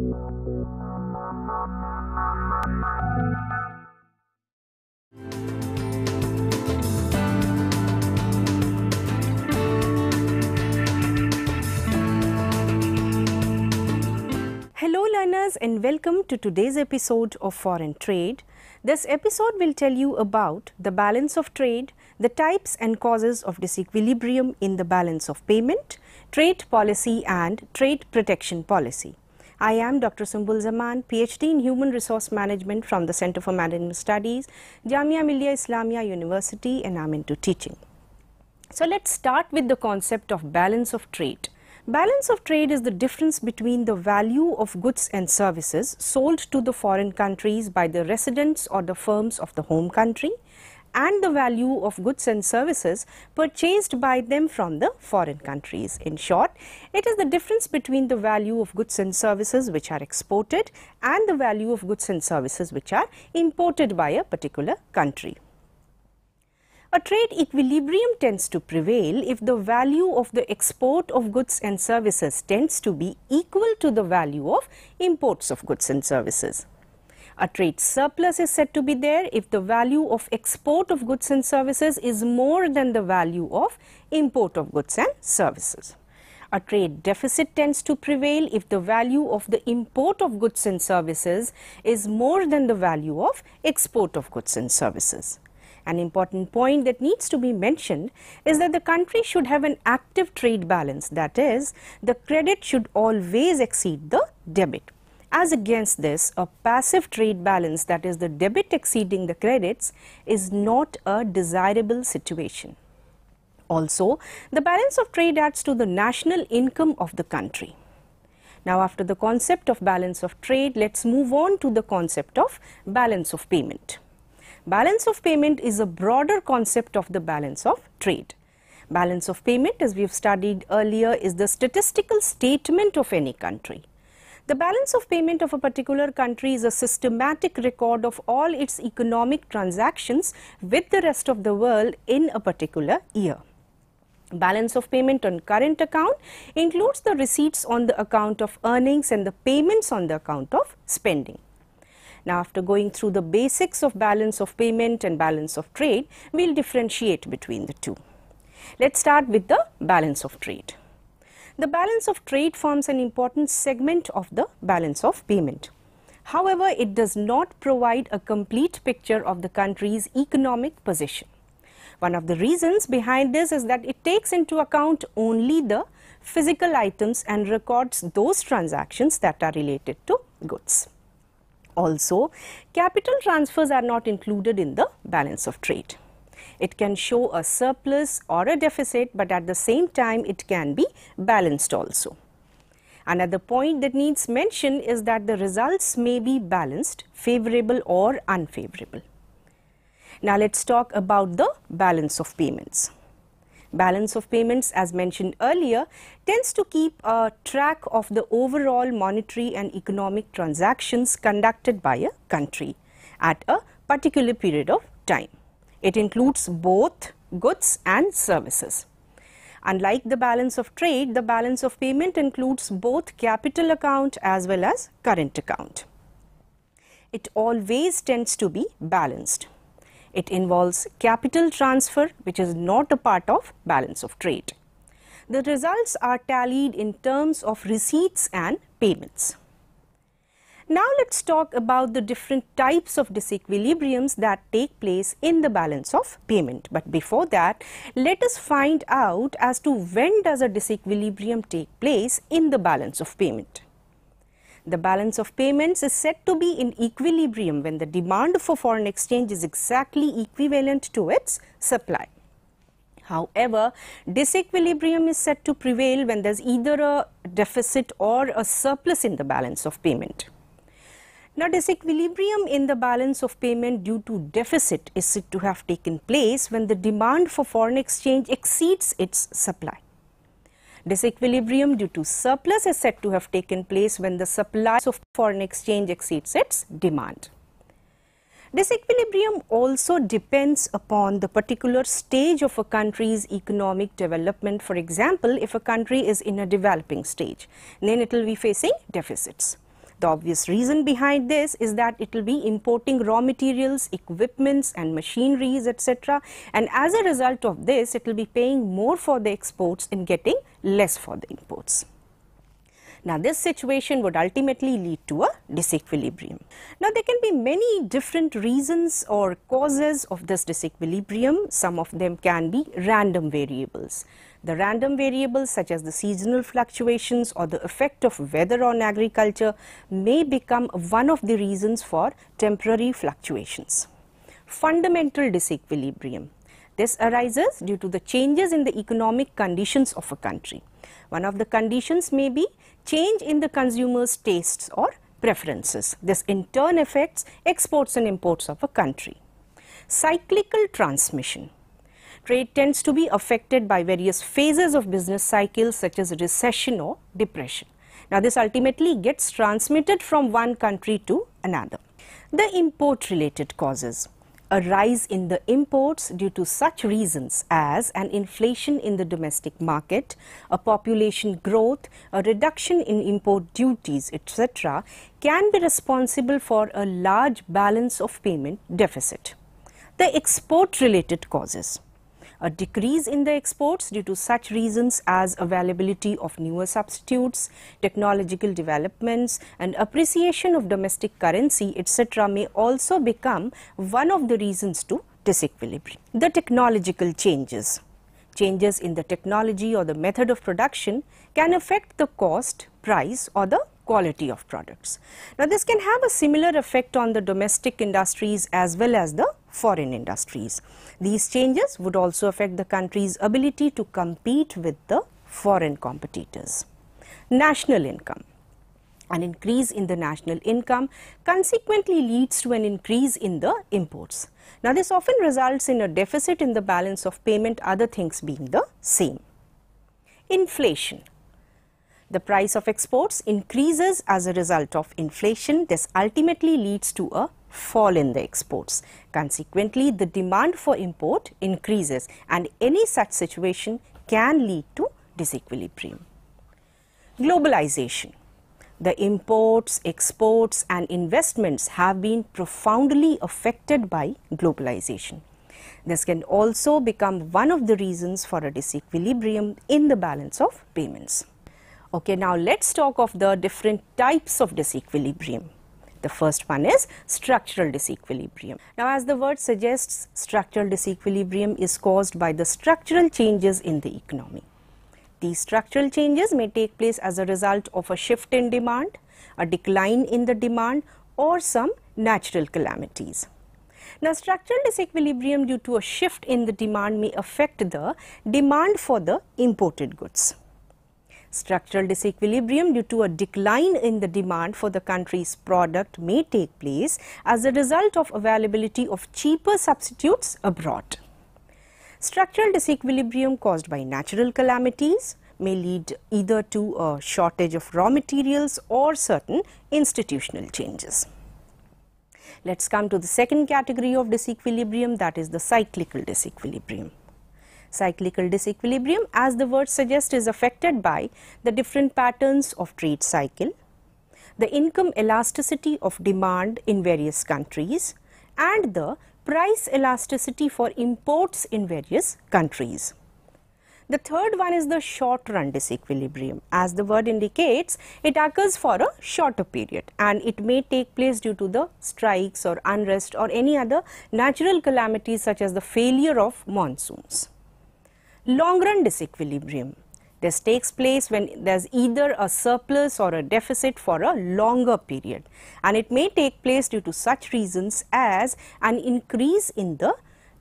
Hello learners, and welcome to today's episode of Foreign Trade. This episode will tell you about the balance of trade, the types and causes of disequilibrium in the balance of payment, trade policy and trade protection policy. I am Dr. Sumbul Zaman, PhD in Human Resource Management from the Center for Management Studies, Jamia Millia Islamia University, and I am into teaching. So let's start with the concept of balance of trade. Balance of trade is the difference between the value of goods and services sold to the foreign countries by the residents or the firms of the home country and the value of goods and services purchased by them from the foreign countries. In short, it is the difference between the value of goods and services which are exported and the value of goods and services which are imported by a particular country. A trade equilibrium tends to prevail if the value of the export of goods and services tends to be equal to the value of imports of goods and services. A trade surplus is said to be there if the value of export of goods and services is more than the value of import of goods and services. A trade deficit tends to prevail if the value of the import of goods and services is more than the value of export of goods and services. An important point that needs to be mentioned is that the country should have an active trade balance, that is, the credit should always exceed the debit. As against this, a passive trade balance, that is the debit exceeding the credits, is not a desirable situation. Also, the balance of trade adds to the national income of the country. Now, after the concept of balance of trade, let's move on to the concept of balance of payment. Balance of payment is a broader concept of the balance of trade. Balance of payment, as we have studied earlier, is the statistical statement of any country. The balance of payment of a particular country is a systematic record of all its economic transactions with the rest of the world in a particular year. Balance of payment on current account includes the receipts on the account of earnings and the payments on the account of spending. Now, after going through the basics of balance of payment and balance of trade, we will differentiate between the two. Let's start with the balance of trade. The balance of trade forms an important segment of the balance of payment. However, it does not provide a complete picture of the country's economic position. One of the reasons behind this is that it takes into account only the physical items and records those transactions that are related to goods. Also, capital transfers are not included in the balance of trade. It can show a surplus or a deficit, but at the same time it can be balanced also. Another point that needs mention is that the results may be balanced, favorable or unfavorable. Now let's talk about the balance of payments. Balance of payments, as mentioned earlier, tends to keep a track of the overall monetary and economic transactions conducted by a country at a particular period of time. It includes both goods and services. Unlike the balance of trade, the balance of payment includes both capital account as well as current account. It always tends to be balanced. It involves capital transfer, which is not a part of balance of trade. The results are tallied in terms of receipts and payments. Now let's talk about the different types of disequilibriums that take place in the balance of payment. But before that, let us find out as to when does a disequilibrium take place in the balance of payment. The balance of payments is said to be in equilibrium when the demand for foreign exchange is exactly equivalent to its supply. However, disequilibrium is said to prevail when there is either a deficit or a surplus in the balance of payment. Now, disequilibrium in the balance of payment due to deficit is said to have taken place when the demand for foreign exchange exceeds its supply. Disequilibrium due to surplus is said to have taken place when the supply of foreign exchange exceeds its demand. Disequilibrium also depends upon the particular stage of a country's economic development. For example, if a country is in a developing stage, then it will be facing deficits. The obvious reason behind this is that it will be importing raw materials, equipments and machineries, etc. And as a result of this, it will be paying more for the exports and getting less for the imports. Now, this situation would ultimately lead to a disequilibrium. Now, there can be many different reasons or causes of this disequilibrium. Some of them can be random variables. The random variables such as the seasonal fluctuations or the effect of weather on agriculture may become one of the reasons for temporary fluctuations. Fundamental disequilibrium. This arises due to the changes in the economic conditions of a country. One of the conditions may be change in the consumer's tastes or preferences. This in turn affects exports and imports of a country. Cyclical transmission. Trade tends to be affected by various phases of business cycles such as recession or depression. Now, this ultimately gets transmitted from one country to another. The import related causes. A rise in the imports due to such reasons as an inflation in the domestic market, a population growth, a reduction in import duties, etc. can be responsible for a large balance of payment deficit. The export related causes. A decrease in the exports due to such reasons as availability of newer substitutes, technological developments and appreciation of domestic currency, etc. may also become one of the reasons to disequilibrium. The technological changes. Changes in the technology or the method of production can affect the cost, price or the quality of products. Now, this can have a similar effect on the domestic industries as well as the foreign industries. These changes would also affect the country's ability to compete with the foreign competitors. National income. An increase in the national income consequently leads to an increase in the imports. Now, this often results in a deficit in the balance of payment, other things being the same. Inflation. The price of exports increases as a result of inflation. This ultimately leads to a fall in the exports. Consequently, the demand for import increases and any such situation can lead to disequilibrium. Globalization. The imports, exports and investments have been profoundly affected by globalization. This can also become one of the reasons for a disequilibrium in the balance of payments. Okay, now let's talk of the different types of disequilibrium. The first one is structural disequilibrium. Now, as the word suggests, structural disequilibrium is caused by the structural changes in the economy. These structural changes may take place as a result of a shift in demand, a decline in the demand or some natural calamities. Now, structural disequilibrium due to a shift in the demand may affect the demand for the imported goods. Structural disequilibrium due to a decline in the demand for the country's product may take place as a result of availability of cheaper substitutes abroad. Structural disequilibrium caused by natural calamities may lead either to a shortage of raw materials or certain institutional changes. Let's come to the second category of disequilibrium, that is the cyclical disequilibrium. Cyclical disequilibrium, as the word suggests, is affected by the different patterns of trade cycle, the income elasticity of demand in various countries and the price elasticity for imports in various countries. The third one is the short run disequilibrium. As the word indicates, it occurs for a shorter period and it may take place due to the strikes or unrest or any other natural calamities such as the failure of monsoons. Long run disequilibrium. This takes place when there is either a surplus or a deficit for a longer period, and it may take place due to such reasons as an increase in the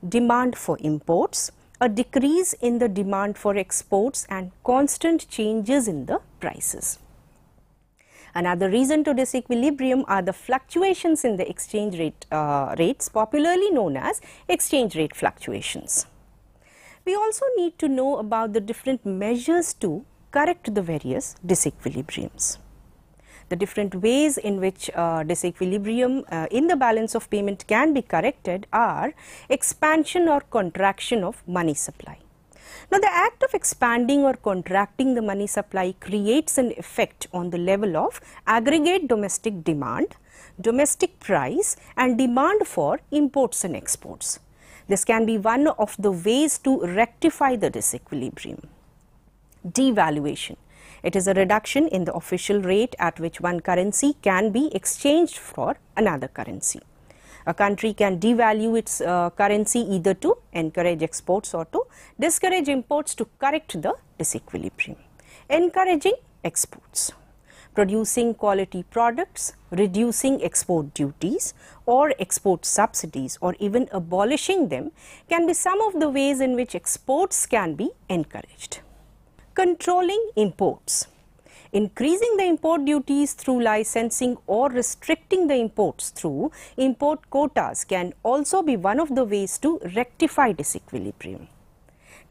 demand for imports, a decrease in the demand for exports and constant changes in the prices. Another reason to disequilibrium are the fluctuations in the exchange rate rates, popularly known as exchange rate fluctuations. We also need to know about the different measures to correct the various disequilibriums. The different ways in which disequilibrium in the balance of payment can be corrected are expansion or contraction of money supply. Now, the act of expanding or contracting the money supply creates an effect on the level of aggregate domestic demand, domestic price and demand for imports and exports. This can be one of the ways to rectify the disequilibrium. Devaluation. It is a reduction in the official rate at which one currency can be exchanged for another currency. A country can devalue its currency either to encourage exports or to discourage imports to correct the disequilibrium. Encouraging exports. Producing quality products, reducing export duties or export subsidies or even abolishing them can be some of the ways in which exports can be encouraged. Controlling imports. Increasing the import duties through licensing or restricting the imports through import quotas can also be one of the ways to rectify disequilibrium.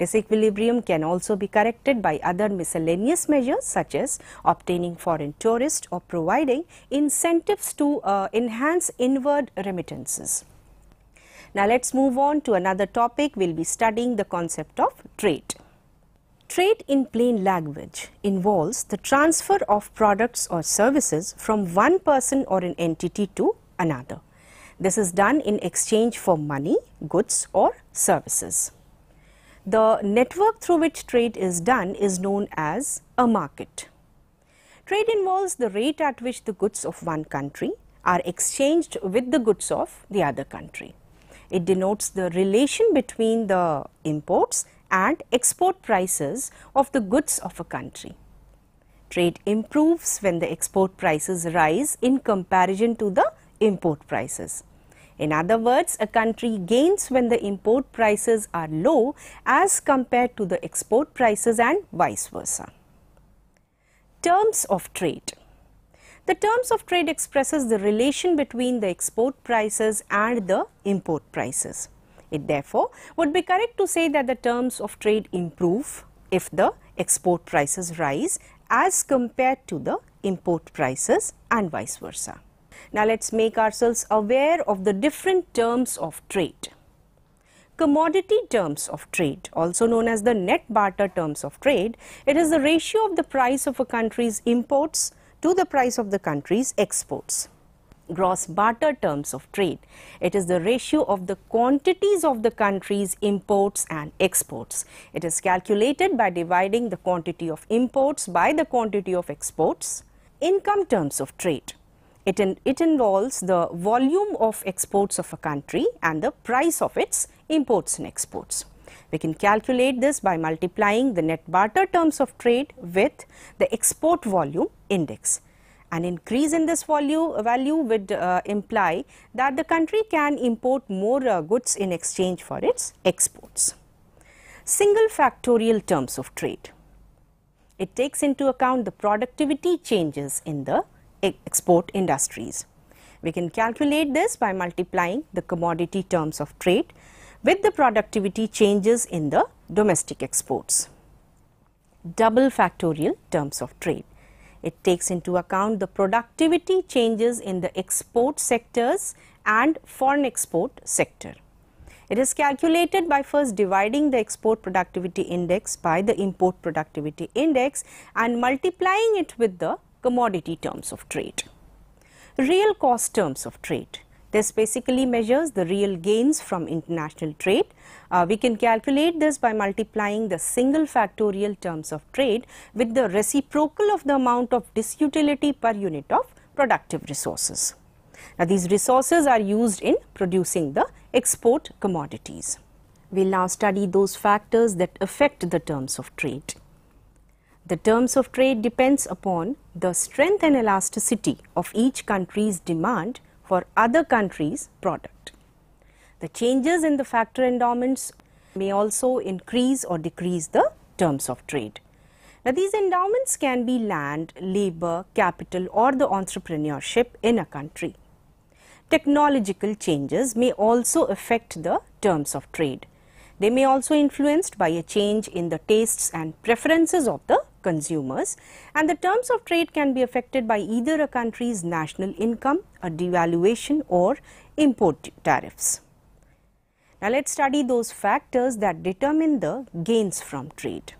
Disequilibrium can also be corrected by other miscellaneous measures such as obtaining foreign tourists or providing incentives to enhance inward remittances. Now, let us move on to another topic. We will be studying the concept of trade. Trade in plain language involves the transfer of products or services from one person or an entity to another. This is done in exchange for money, goods or services. The network through which trade is done is known as a market. Trade involves the rate at which the goods of one country are exchanged with the goods of the other country. It denotes the relation between the imports and export prices of the goods of a country. Trade improves when the export prices rise in comparison to the import prices. In other words, a country gains when the import prices are low as compared to the export prices and vice versa. Terms of trade. The terms of trade expresses the relation between the export prices and the import prices. It therefore would be correct to say that the terms of trade improve if the export prices rise as compared to the import prices and vice versa. Now, let us make ourselves aware of the different terms of trade. Commodity terms of trade, also known as the net barter terms of trade, it is the ratio of the price of a country's imports to the price of the country's exports. Gross barter terms of trade, it is the ratio of the quantities of the country's imports and exports. It is calculated by dividing the quantity of imports by the quantity of exports. Income terms of trade. It involves the volume of exports of a country and the price of its imports and exports. We can calculate this by multiplying the net barter terms of trade with the export volume index. An increase in this value would imply that the country can import more goods in exchange for its exports. Single factorial terms of trade. It takes into account the productivity changes in the export industries. We can calculate this by multiplying the commodity terms of trade with the productivity changes in the domestic exports. Double factorial terms of trade. It takes into account the productivity changes in the export sectors and foreign export sector. It is calculated by first dividing the export productivity index by the import productivity index and multiplying it with the commodity terms of trade. Real cost terms of trade. This basically measures the real gains from international trade. We can calculate this by multiplying the single factorial terms of trade with the reciprocal of the amount of disutility per unit of productive resources. Now, these resources are used in producing the export commodities. We will now study those factors that affect the terms of trade. The terms of trade depends upon the strength and elasticity of each country's demand for other countries' product. The changes in the factor endowments may also increase or decrease the terms of trade. Now, these endowments can be land, labor, capital or the entrepreneurship in a country. Technological changes may also affect the terms of trade. They may also be influenced by a change in the tastes and preferences of the consumers, and the terms of trade can be affected by either a country's national income, a devaluation or import tariffs. Now let's study those factors that determine the gains from trade.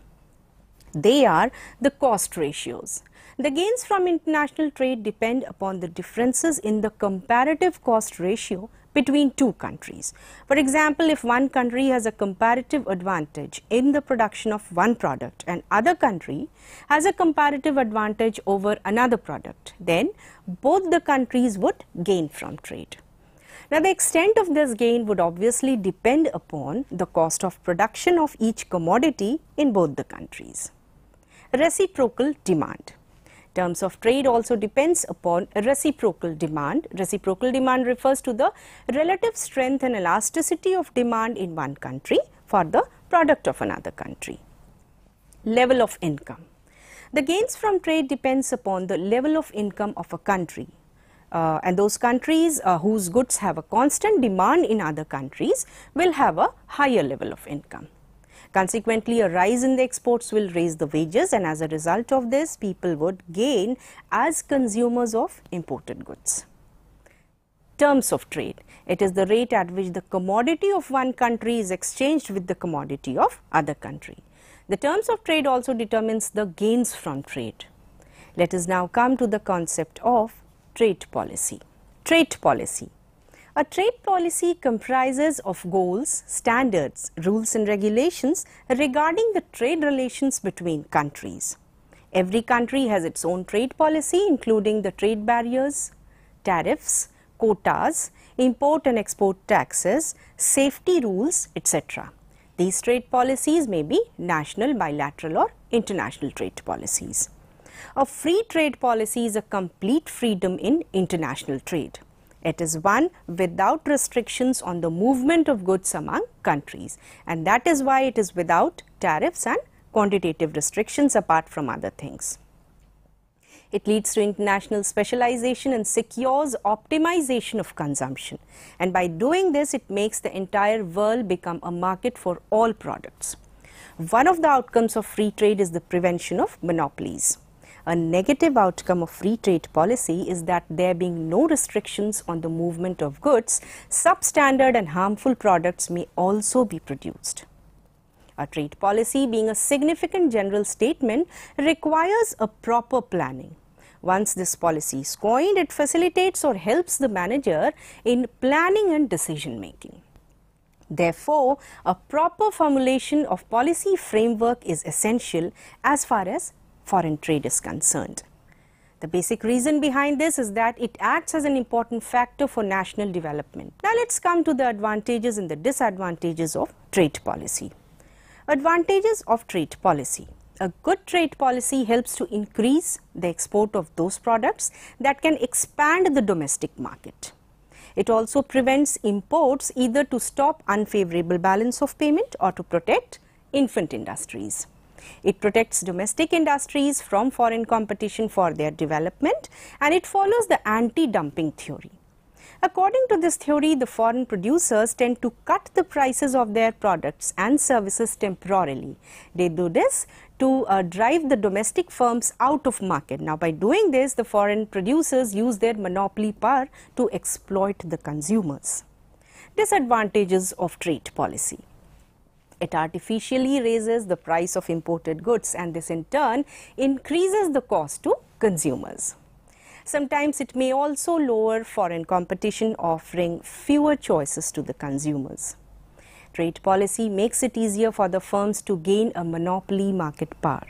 They are the cost ratios. The gains from international trade depend upon the differences in the comparative cost ratio between two countries. For example, if one country has a comparative advantage in the production of one product and other country has a comparative advantage over another product, then both the countries would gain from trade. Now, the extent of this gain would obviously depend upon the cost of production of each commodity in both the countries. Reciprocal demand. Terms of trade also depends upon reciprocal demand. Reciprocal demand refers to the relative strength and elasticity of demand in one country for the product of another country. Level of income. The gains from trade depends upon the level of income of a country. And those countries whose goods have a constant demand in other countries will have a higher level of income. Consequently, a rise in the exports will raise the wages, and as a result of this, people would gain as consumers of imported goods. Terms of trade. It is the rate at which the commodity of one country is exchanged with the commodity of other country. The terms of trade also determines the gains from trade. Let us now come to the concept of trade policy. Trade policy. A trade policy comprises of goals, standards, rules and regulations regarding the trade relations between countries. Every country has its own trade policy, including the trade barriers, tariffs, quotas, import and export taxes, safety rules, etc. These trade policies may be national, bilateral or international trade policies. A free trade policy is a complete freedom in international trade. It is one without restrictions on the movement of goods among countries, and that is why it is without tariffs and quantitative restrictions apart from other things. It leads to international specialization and secures optimization of consumption, and by doing this it makes the entire world become a market for all products. One of the outcomes of free trade is the prevention of monopolies. A negative outcome of free trade policy is that there being no restrictions on the movement of goods, substandard and harmful products may also be produced. A trade policy, being a significant general statement, requires a proper planning. Once this policy is coined, it facilitates or helps the manager in planning and decision making. Therefore, a proper formulation of policy framework is essential as far as foreign trade is concerned. The basic reason behind this is that it acts as an important factor for national development. Now let's come to the advantages and the disadvantages of trade policy. Advantages of trade policy. A good trade policy helps to increase the export of those products that can expand the domestic market. It also prevents imports either to stop unfavorable balance of payment or to protect infant industries. It protects domestic industries from foreign competition for their development, and it follows the anti-dumping theory. According to this theory, the foreign producers tend to cut the prices of their products and services temporarily. They do this to drive the domestic firms out of market. Now, by doing this, the foreign producers use their monopoly power to exploit the consumers. Disadvantages of trade policy. It artificially raises the price of imported goods, and this in turn increases the cost to consumers. Sometimes it may also lower foreign competition, offering fewer choices to the consumers. Trade policy makes it easier for the firms to gain a monopoly market power.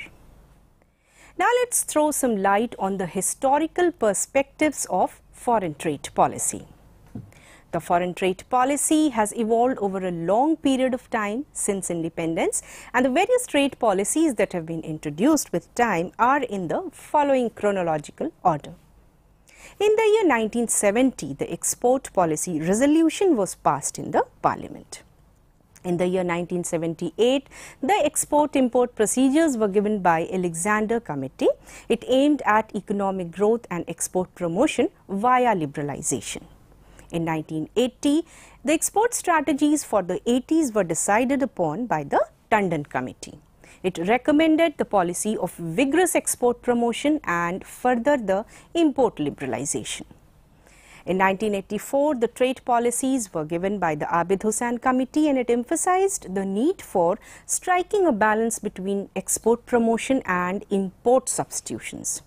Now let's throw some light on the historical perspectives of foreign trade policy. The foreign trade policy has evolved over a long period of time since independence, and the various trade policies that have been introduced with time are in the following chronological order. In the year 1970, the Export Policy Resolution was passed in the Parliament. In the year 1978, the export-import procedures were given by Alexander Committee. It aimed at economic growth and export promotion via liberalization. In 1980, the export strategies for the 80s were decided upon by the Tandon Committee. It recommended the policy of vigorous export promotion and further the import liberalization. In 1984, the trade policies were given by the Abid Hussain Committee, and it emphasized the need for striking a balance between export promotion and import substitutions.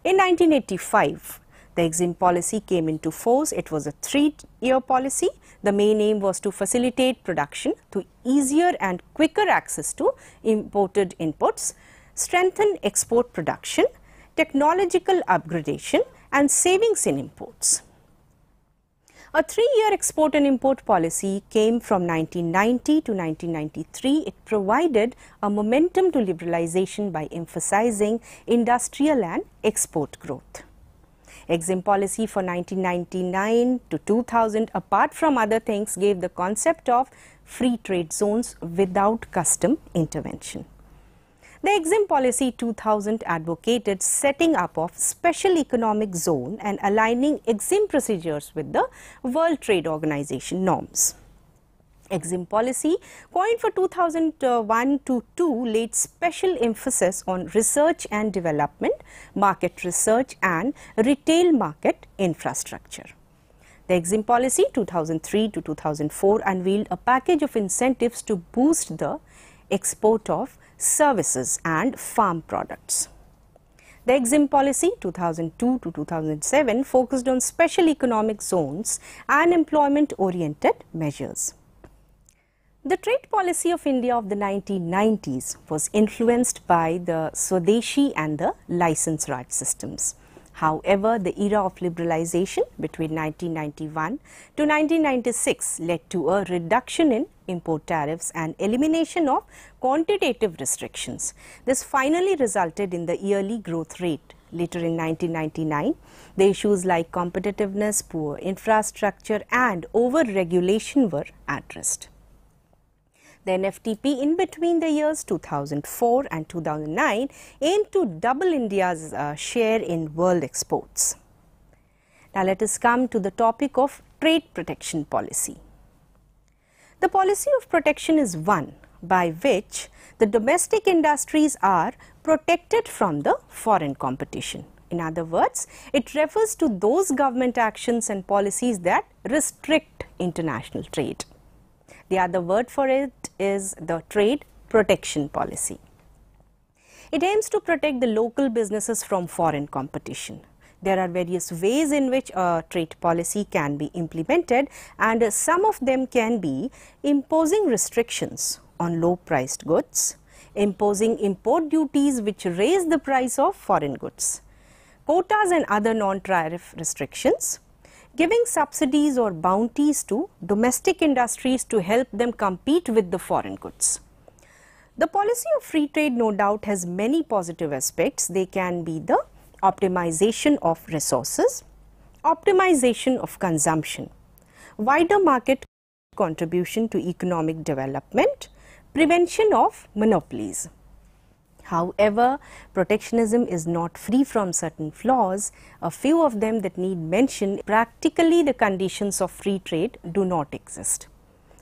In 1985, the EXIM policy came into force. It was a 3-year policy. The main aim was to facilitate production through easier and quicker access to imported inputs, strengthen export production, technological upgradation, and savings in imports. A 3-year export and import policy came from 1990 to 1993. It provided a momentum to liberalization by emphasizing industrial and export growth. EXIM policy for 1999 to 2000, apart from other things, gave the concept of free trade zones without custom intervention. The EXIM policy 2000 advocated setting up of special economic zone and aligning EXIM procedures with the World Trade Organization norms. EXIM policy, coined for 2001 to 2, laid special emphasis on research and development, market research, and retail market infrastructure. The EXIM policy 2003 to 2004 unveiled a package of incentives to boost the export of services and farm products. The EXIM policy 2002 to 2007 focused on special economic zones and employment-oriented measures. The trade policy of India of the 1990s was influenced by the Swadeshi and the License Raj systems. However, the era of liberalization between 1991 to 1996 led to a reduction in import tariffs and elimination of quantitative restrictions. This finally resulted in the yearly growth rate. Later in 1999, the issues like competitiveness, poor infrastructure, and over-regulation were addressed. The NFTP in between the years 2004 and 2009 aimed to double India's share in world exports. Now let us come to the topic of trade protection policy. The policy of protection is one by which the domestic industries are protected from the foreign competition. In other words, it refers to those government actions and policies that restrict international trade. The other word for it is the trade protection policy. It aims to protect the local businesses from foreign competition. There are various ways in which a trade policy can be implemented, and some of them can be imposing restrictions on low-priced goods, imposing import duties which raise the price of foreign goods, quotas and other non-tariff restrictions, giving subsidies or bounties to domestic industries to help them compete with the foreign goods. The policy of free trade no doubt has many positive aspects. They can be the optimization of resources, optimization of consumption, wider market contribution to economic development, prevention of monopolies. However, protectionism is not free from certain flaws. A few of them that need mention. Practically, the conditions of free trade do not exist.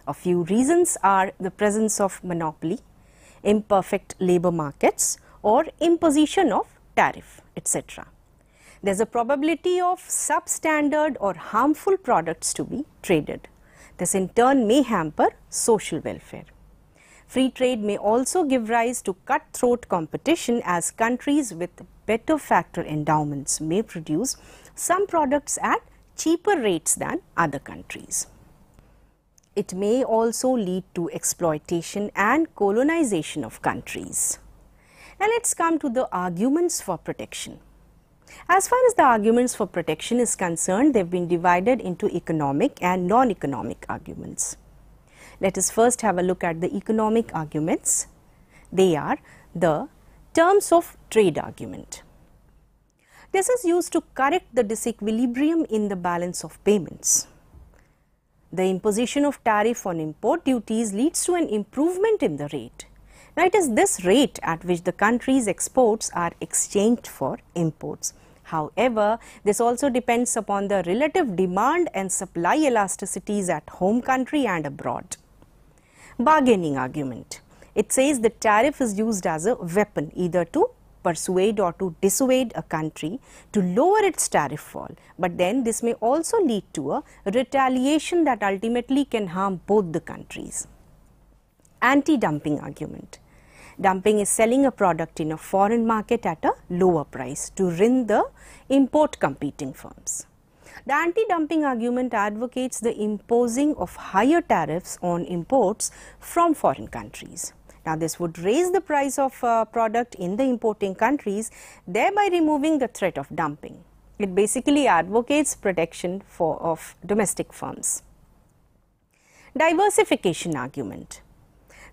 A few reasons are the presence of monopoly, imperfect labor markets, or imposition of tariff, etc. There is a probability of substandard or harmful products to be traded. This in turn may hamper social welfare. Free trade may also give rise to cutthroat competition, as countries with better factor endowments may produce some products at cheaper rates than other countries. It may also lead to exploitation and colonization of countries. Now let us come to the arguments for protection. As far as the arguments for protection is concerned, they have been divided into economic and non-economic arguments. Let us first have a look at the economic arguments. They are the terms of trade argument. This is used to correct the disequilibrium in the balance of payments. The imposition of tariff on import duties leads to an improvement in the rate. Now, it is this rate at which the country's exports are exchanged for imports. However, this also depends upon the relative demand and supply elasticities at home country and abroad. Bargaining argument. It says the tariff is used as a weapon either to persuade or to dissuade a country to lower its tariff fall, but then this may also lead to a retaliation that ultimately can harm both the countries. Anti-dumping argument. Dumping is selling a product in a foreign market at a lower price to win the import competing firms. The anti-dumping argument advocates the imposing of higher tariffs on imports from foreign countries. Now, this would raise the price of a product in the importing countries, thereby removing the threat of dumping. It basically advocates protection of domestic firms. Diversification argument.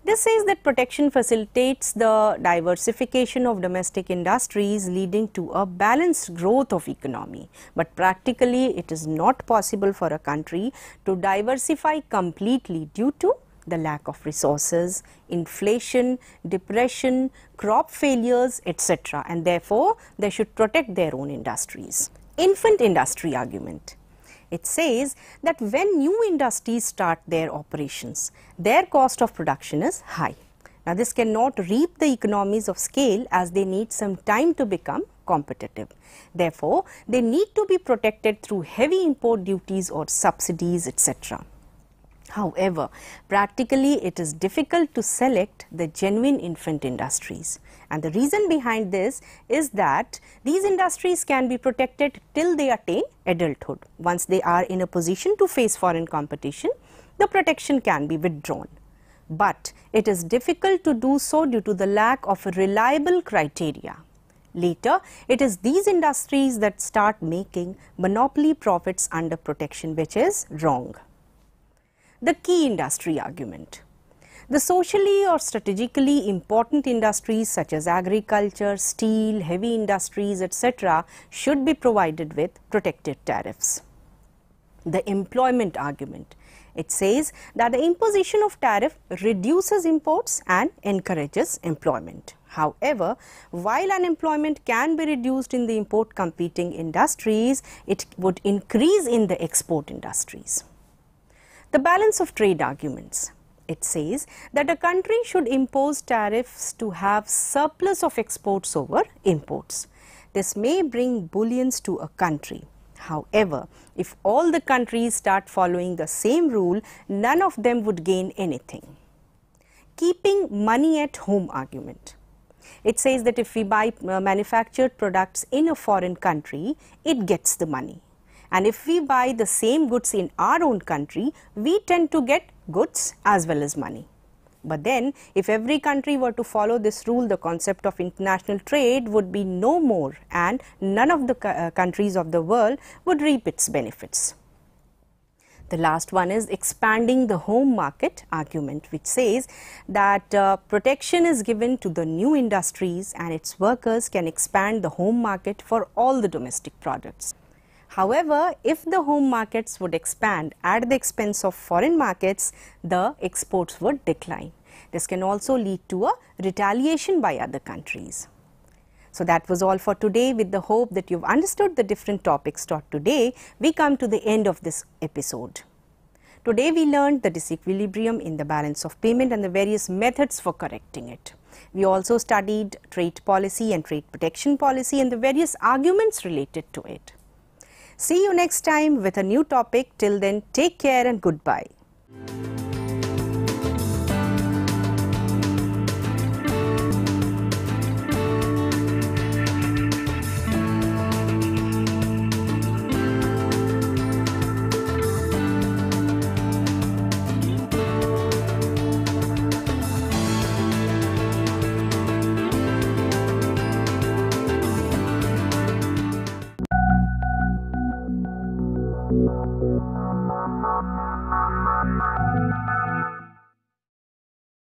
This says that protection facilitates the diversification of domestic industries, leading to a balanced growth of economy. But practically, it is not possible for a country to diversify completely due to the lack of resources, inflation, depression, crop failures, etc. And therefore, they should protect their own industries. Infant industry argument. It says that when new industries start their operations, their cost of production is high. Now, this cannot reap the economies of scale as they need some time to become competitive. Therefore, they need to be protected through heavy import duties or subsidies, etc. However, practically it is difficult to select the genuine infant industries, and the reason behind this is that these industries can be protected till they attain adulthood. Once they are in a position to face foreign competition, the protection can be withdrawn. But it is difficult to do so due to the lack of reliable criteria. Later, it is these industries that start making monopoly profits under protection, which is wrong. The key industry argument. The socially or strategically important industries such as agriculture, steel, heavy industries, etc. should be provided with protected tariffs. The employment argument. It says that the imposition of tariff reduces imports and encourages employment. However, while unemployment can be reduced in the import competing industries, it would increase in the export industries. The balance of trade arguments. It says that a country should impose tariffs to have surplus of exports over imports. This may bring bullions to a country. However, if all the countries start following the same rule, none of them would gain anything. Keeping money at home argument. It says that if we buy manufactured products in a foreign country, it gets the money. And if we buy the same goods in our own country, we tend to get goods as well as money. But then, if every country were to follow this rule, the concept of international trade would be no more, and none of the countries of the world would reap its benefits. The last one is expanding the home market argument, which says that protection is given to the new industries and its workers can expand the home market for all the domestic products. However, if the home markets would expand at the expense of foreign markets, the exports would decline. This can also lead to a retaliation by other countries. So that was all for today. With the hope that you've understood the different topics taught today, we come to the end of this episode. Today we learned the disequilibrium in the balance of payment and the various methods for correcting it. We also studied trade policy and trade protection policy and the various arguments related to it. See you next time with a new topic. Till then, take care and goodbye.